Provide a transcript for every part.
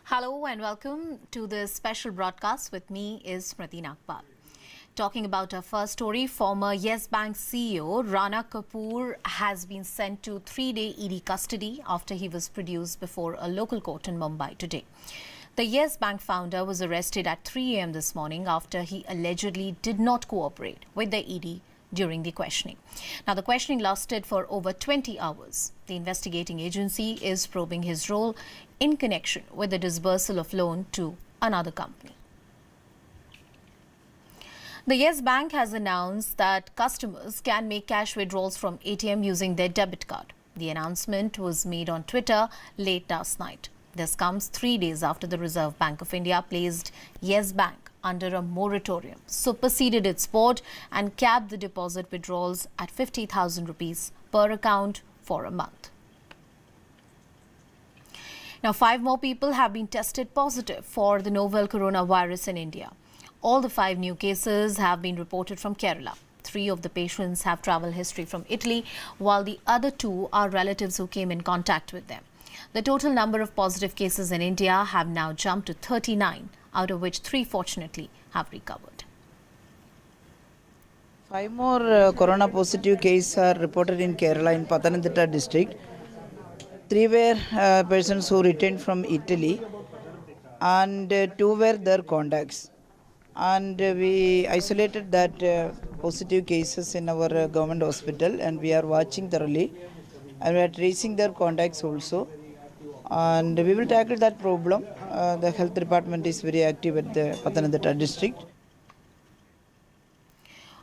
Hello and welcome to this special broadcast. With me is Smriti Nagpal. Talking about our first story, former Yes Bank CEO Rana Kapoor has been sent to 3-day ED custody after he was produced before a local court in Mumbai today. The Yes Bank founder was arrested at 3 a.m. this morning after he allegedly did not cooperate with the ED during the questioning. Now, the questioning lasted for over 20 hours. The investigating agency is probing his role in connection with the disbursal of loan to another company. The Yes Bank has announced that customers can make cash withdrawals from ATM using their debit card. The announcement was made on Twitter late last night. This comes 3 days after the Reserve Bank of India placed Yes Bank under a moratorium, superseded its board and capped the deposit withdrawals at 50,000 rupees per account for a month. Now, 5 more people have been tested positive for the novel coronavirus in India. All the 5 new cases have been reported from Kerala. 3 of the patients have travel history from Italy, while the other 2 are relatives who came in contact with them. The total number of positive cases in India have now jumped to 39, out of which 3 fortunately have recovered. 5 more corona positive cases are reported in Kerala in Pathanamthitta district. 3 were persons who returned from Italy and 2 were their contacts. And we isolated that positive cases in our government hospital, and we are watching thoroughly, and we are tracing their contacts also. And we will tackle that problem. The health department is very active at the Pathanamthitta district.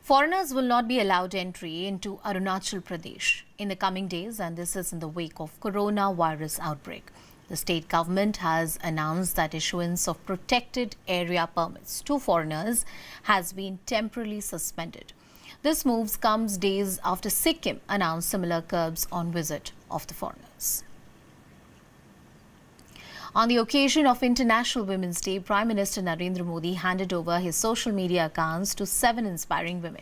Foreigners will not be allowed entry into Arunachal Pradesh in the coming days, and this is in the wake of coronavirus outbreak. The state government has announced that issuance of protected area permits to foreigners has been temporarily suspended. This move comes days after Sikkim announced similar curbs on visit of the foreigners. On the occasion of International Women's Day, Prime Minister Narendra Modi handed over his social media accounts to 7 inspiring women.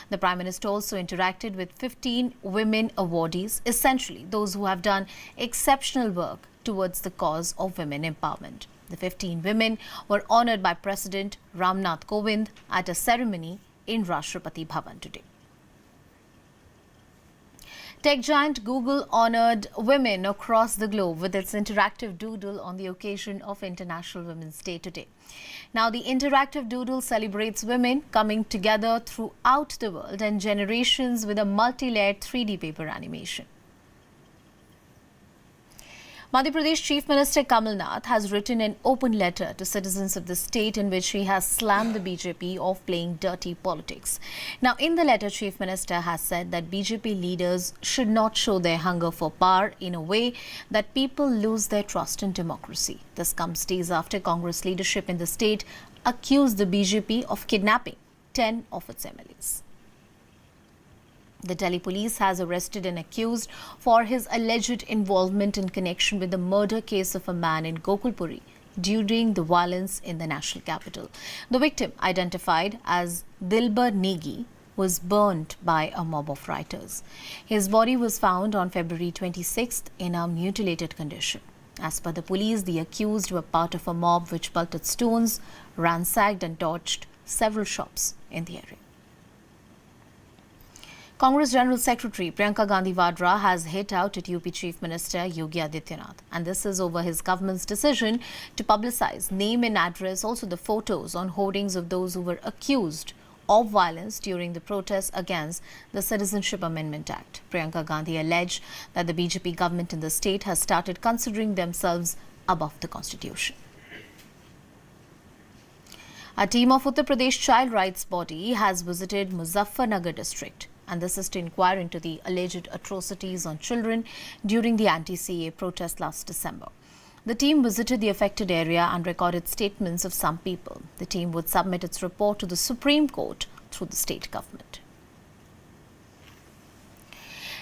The Prime Minister also interacted with 15 women awardees, essentially those who have done exceptional work towards the cause of women empowerment. The 15 women were honoured by President Ramnath Kovind at a ceremony in Rashtrapati Bhavan today. Tech giant Google honoured women across the globe with its interactive doodle on the occasion of International Women's Day today. Now, the interactive doodle celebrates women coming together throughout the world and generations with a multi-layered 3D paper animation. Madhya Pradesh Chief Minister Kamal Nath has written an open letter to citizens of the state in which he has slammed the BJP of playing dirty politics. Now, in the letter, Chief Minister has said that BJP leaders should not show their hunger for power in a way that people lose their trust in democracy. This comes days after Congress leadership in the state accused the BJP of kidnapping 10 of its MLAs. The Delhi police has arrested an accused for his alleged involvement in connection with the murder case of a man in Gokulpuri during the violence in the national capital. The victim, identified as Dilbar Negi, was burnt by a mob of rioters. His body was found on February 26th in a mutilated condition. As per the police, the accused were part of a mob which pelted stones, ransacked and torched several shops in the area. Congress General Secretary Priyanka Gandhi Vadra has hit out at UP Chief Minister Yogi Adityanath, and this is over his government's decision to publicize name and address, also the photos on hoardings of those who were accused of violence during the protests against the Citizenship Amendment Act. Priyanka Gandhi alleged that the BJP government in the state has started considering themselves above the constitution. A team of Uttar Pradesh child rights body has visited Muzaffarnagar district, and this is to inquire into the alleged atrocities on children during the anti-CAA protest last December. The team visited the affected area and recorded statements of some people. The team would submit its report to the Supreme Court through the state government.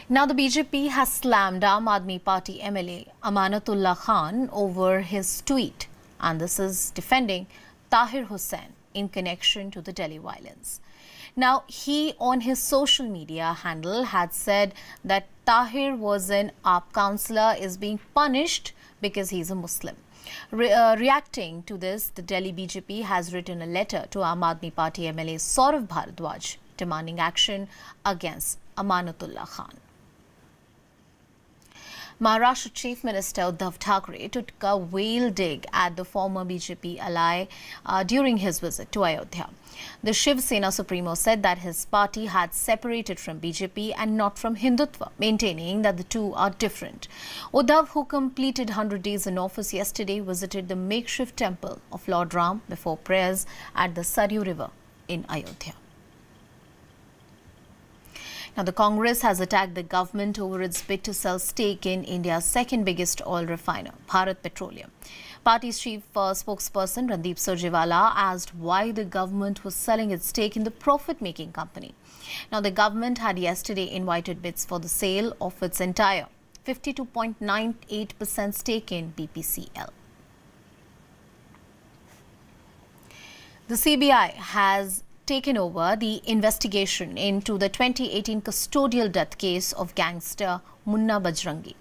Now, the BJP has slammed Aam Aadmi Party MLA Amanatullah Khan over his tweet, and this is defending Tahir Hussain in connection to the Delhi violence. Now, he on his social media handle had said that Tahir was an AAP councillor is being punished because he's a Muslim. Reacting to this, the Delhi BJP has written a letter to Aam Aadmi Party MLA Saurav Bharadwaj demanding action against Amanatullah Khan. Maharashtra Chief Minister Uddhav Thackeray took a whale dig at the former BJP ally during his visit to Ayodhya. The Shiv Sena Supremo said that his party had separated from BJP and not from Hindutva, maintaining that the two are different. Uddhav, who completed 100 days in office yesterday, visited the makeshift temple of Lord Ram before prayers at the Saryu River in Ayodhya. Now, the Congress has attacked the government over its bid to sell stake in India's second biggest oil refiner, Bharat Petroleum. Party's chief spokesperson Randeep Surjewala asked why the government was selling its stake in the profit-making company. Now, the government had yesterday invited bids for the sale of its entire 52.98% stake in BPCL. The CBI has taken over the investigation into the 2018 custodial death case of gangster MUNNA BAJRANGI.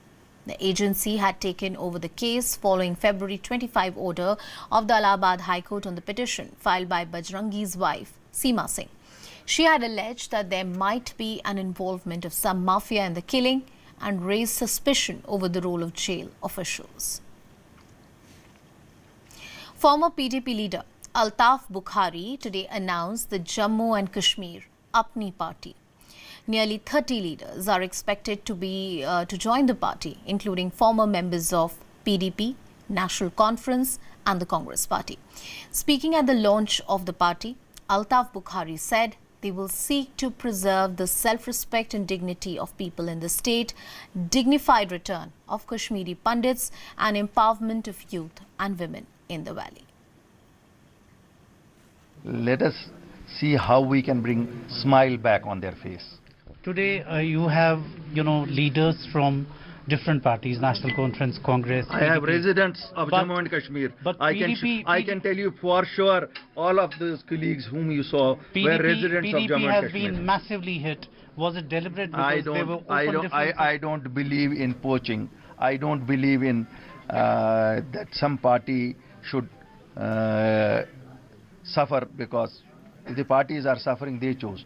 The agency had taken over the case following February 25 order of the Allahabad High Court on the petition filed by Bajrangi's wife, Seema Singh. She had alleged that there might be an involvement of some mafia in the killing and raised suspicion over the role of jail officials. Former PDP leader Altaf Bukhari today announced the Jammu and Kashmir APNI party. Nearly 30 leaders are expected to join the party, including former members of PDP, National Conference and the Congress party. Speaking at the launch of the party, Altaf Bukhari said they will seek to preserve the self-respect and dignity of people in the state, dignified return of Kashmiri Pandits and empowerment of youth and women in the valley. Let us see how we can bring smile back on their face. Today you have, leaders from different parties, National Conference, Congress. I have residents of Jammu and Kashmir. But I can tell you for sure all of those colleagues whom you saw were residents of Jammu and PDP has Kashmir. been massively hit. Was it deliberate because they were open I don't believe in poaching. I don't believe in that some party should suffer because if the parties are suffering, they chose.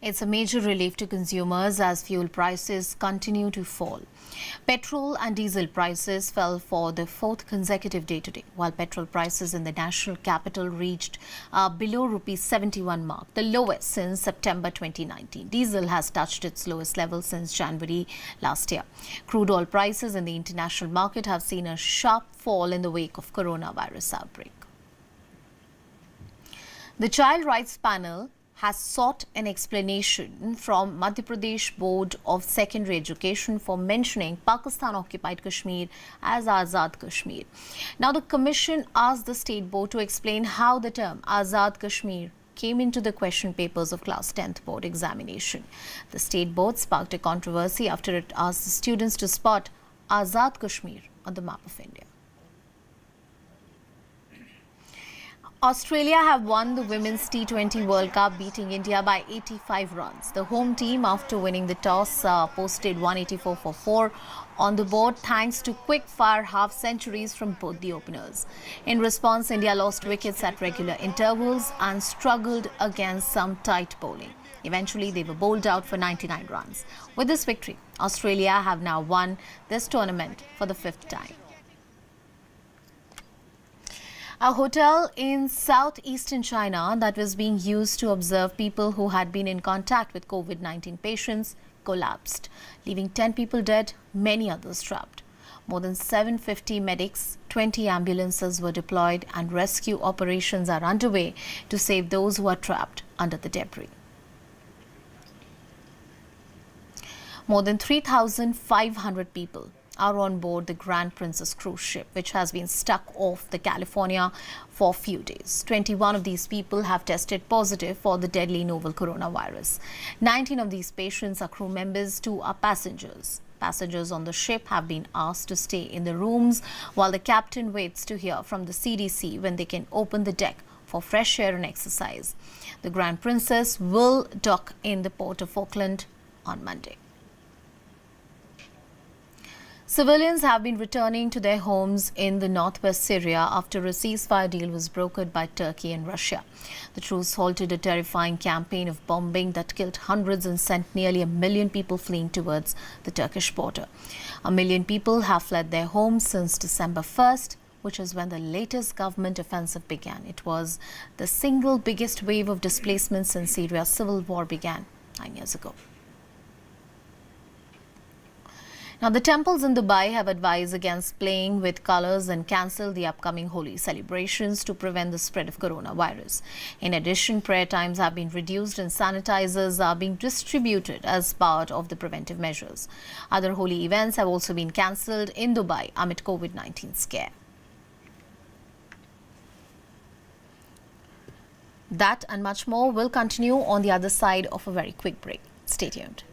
It's a major relief to consumers as fuel prices continue to fall. Petrol and diesel prices fell for the fourth consecutive day today, while petrol prices in the national capital reached below ₹71 mark, the lowest since September 2019. Diesel has touched its lowest level since January last year. Crude oil prices in the international market have seen a sharp fall in the wake of coronavirus outbreak. The Child Rights Panel has sought an explanation from Madhya Pradesh Board of Secondary Education for mentioning Pakistan-occupied Kashmir as Azad Kashmir. Now, the commission asked the state board to explain how the term Azad Kashmir came into the question papers of class 10th board examination. The state board sparked a controversy after it asked the students to spot Azad Kashmir on the map of India. Australia have won the Women's T20 World Cup, beating India by 85 runs. The home team, after winning the toss, posted 184 for 4 on the board thanks to quick-fire half-centuries from both the openers. In response, India lost wickets at regular intervals and struggled against some tight bowling. Eventually, they were bowled out for 99 runs. With this victory, Australia have now won this tournament for the 5th time. A hotel in southeastern China that was being used to observe people who had been in contact with COVID-19 patients collapsed, leaving 10 people dead, many others trapped. More than 750 medics, 20 ambulances were deployed and rescue operations are underway to save those who are trapped under the debris. More than 3,500 people are on board the Grand Princess cruise ship, which has been stuck off the California for a few days. 21 of these people have tested positive for the deadly novel coronavirus. 19 of these patients are crew members, 2 are passengers. Passengers on the ship have been asked to stay in the rooms while the captain waits to hear from the CDC when they can open the deck for fresh air and exercise. The Grand Princess will dock in the port of Auckland on Monday. Civilians have been returning to their homes in the northwest Syria after a ceasefire deal was brokered by Turkey and Russia. The truce halted a terrifying campaign of bombing that killed hundreds and sent nearly 1 million people fleeing towards the Turkish border. 1 million people have fled their homes since December 1st, which is when the latest government offensive began. It was the single biggest wave of displacement since Syria's civil war began 9 years ago. Now, the temples in Dubai have advised against playing with colors and cancelled the upcoming Holi celebrations to prevent the spread of coronavirus. In addition, prayer times have been reduced and sanitizers are being distributed as part of the preventive measures. Other Holi events have also been cancelled in Dubai amid COVID-19 scare. That and much more will continue on the other side of a very quick break. Stay tuned.